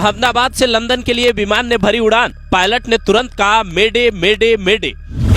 अहमदाबाद से लंदन के लिए विमान ने भरी उड़ान, पायलट ने तुरंत कहा मेडे मेडे मेडे।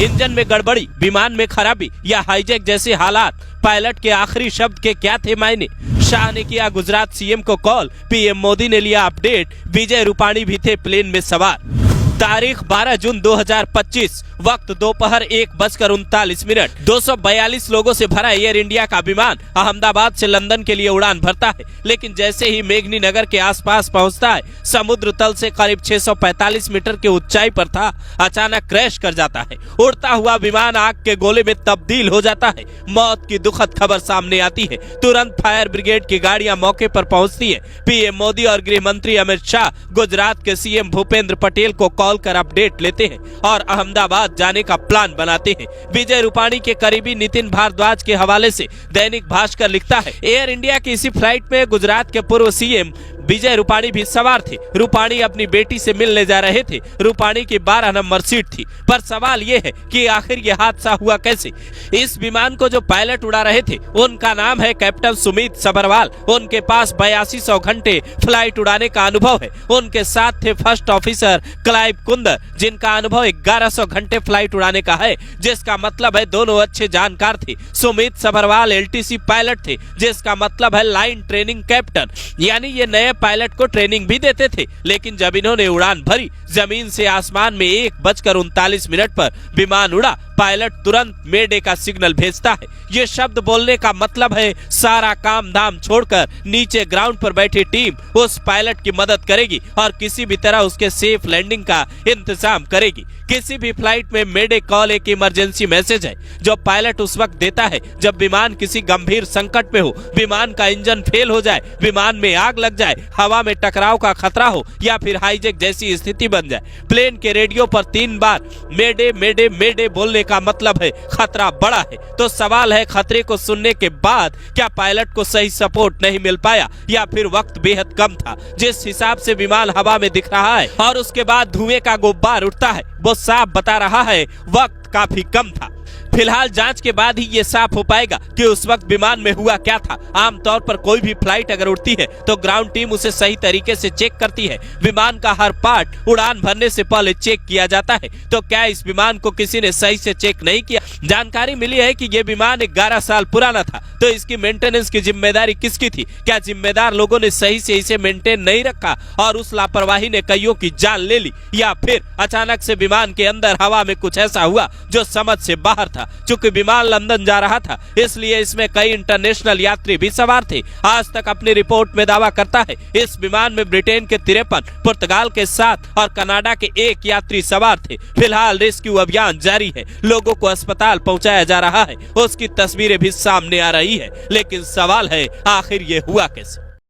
इंजन में गड़बड़ी, विमान में खराबी या हाईजैक जैसे हालात, पायलट के आखिरी शब्द के क्या थे मायने। शाह ने किया गुजरात सीएम को कॉल, पीएम मोदी ने लिया अपडेट, विजय रूपाणी भी थे प्लेन में सवार। तारीख 12 जून 2025, वक्त दोपहर 1:39। 242 लोगों से भरा एयर इंडिया का विमान अहमदाबाद से लंदन के लिए उड़ान भरता है, लेकिन जैसे ही मेघनी नगर के आसपास पहुंचता है, समुद्र तल से करीब 645 मीटर की ऊंचाई पर था, अचानक क्रैश कर जाता है। उड़ता हुआ विमान आग के गोले में तब्दील हो जाता है। मौत की दुखद खबर सामने आती है। तुरंत फायर ब्रिगेड की गाड़ियां मौके पर पहुंचती है। पीएम मोदी और गृह मंत्री अमित शाह गुजरात के सीएम भूपेंद्र पटेल को कॉल कर अपडेट लेते हैं और अहमदाबाद जाने का प्लान बनाते हैं। विजय रूपाणी के करीबी नितिन भारद्वाज के हवाले से दैनिक भास्कर लिखता है, एयर इंडिया की इसी फ्लाइट में गुजरात के पूर्व सीएम विजय रूपाणी भी सवार थे। रूपाणी अपनी बेटी से मिलने जा रहे थे। रूपाणी की 12 नंबर सीट थी। पर सवाल ये है कि आखिर ये हादसा हुआ कैसे। इस विमान को जो पायलट उड़ा रहे थे उनका नाम है कैप्टन सुमित सभरवाल। उनके पास 8200 घंटे फ्लाइट उड़ाने का अनुभव है। उनके साथ थे फर्स्ट ऑफिसर क्लाइव कुंदर, जिनका अनुभव 1100 घंटे फ्लाइट उड़ाने का है, जिसका मतलब है दोनों अच्छे जानकार थे। सुमित सभरवाल LTC पायलट थे, जिसका मतलब है लाइन ट्रेनिंग कैप्टन, यानी ये नए पायलट को ट्रेनिंग भी देते थे। लेकिन जब इन्होंने उड़ान भरी, जमीन से आसमान में 1:39 पर विमान उड़ा, पायलट तुरंत मेडे का सिग्नल भेजता है। ये शब्द बोलने का मतलब है सारा काम धाम छोड़कर नीचे ग्राउंड पर बैठी टीम उस पायलट की मदद करेगी और किसी भी तरह उसके सेफ लैंडिंग का इंतजाम करेगी। किसी भी फ्लाइट में मेडे कॉल एक इमरजेंसी मैसेज है जो पायलट उस वक्त देता है जब विमान किसी गंभीर संकट में हो, विमान का इंजन फेल हो जाए, विमान में आग लग जाए, हवा में टकराव का खतरा हो या फिर हाईजैक जैसी स्थिति बन जाए। प्लेन के रेडियो पर 3 बार मेडे मेडे मेडे बोलने का मतलब है खतरा बड़ा है। तो सवाल है, खतरे को सुनने के बाद क्या पायलट को सही सपोर्ट नहीं मिल पाया या फिर वक्त बेहद कम था। जिस हिसाब से विमान हवा में दिख रहा है और उसके बाद धुएं का गुब्बार उठता है, वो साफ बता रहा है वक्त काफी कम था। फिलहाल जांच के बाद ही ये साफ हो पाएगा कि उस वक्त विमान में हुआ क्या था। आमतौर पर कोई भी फ्लाइट अगर उड़ती है तो ग्राउंड टीम उसे सही तरीके से चेक करती है। विमान का हर पार्ट उड़ान भरने से पहले चेक किया जाता है। तो क्या इस विमान को किसी ने सही से चेक नहीं किया? जानकारी मिली है कि ये विमान 11 साल पुराना था, तो इसकी मेंटेनेंस की जिम्मेदारी किसकी थी? क्या जिम्मेदार लोगों ने सही से इसे मेंटेन नहीं रखा और उस लापरवाही ने कईयों की जान ले ली, या फिर अचानक से विमान के अंदर हवा में कुछ ऐसा हुआ जो समझ से बाहर था? चूंकि विमान लंदन जा रहा था, इसलिए इसमें कई इंटरनेशनल यात्री भी सवार थे। आज तक अपनी रिपोर्ट में दावा करता है इस विमान में ब्रिटेन के 53, पुर्तगाल के 7 और कनाडा के 1 यात्री सवार थे। फिलहाल रेस्क्यू अभियान जारी है, लोगों को अस्पताल पहुंचाया जा रहा है, उसकी तस्वीरें भी सामने आ रही है। लेकिन सवाल है, आखिर ये हुआ कैसे?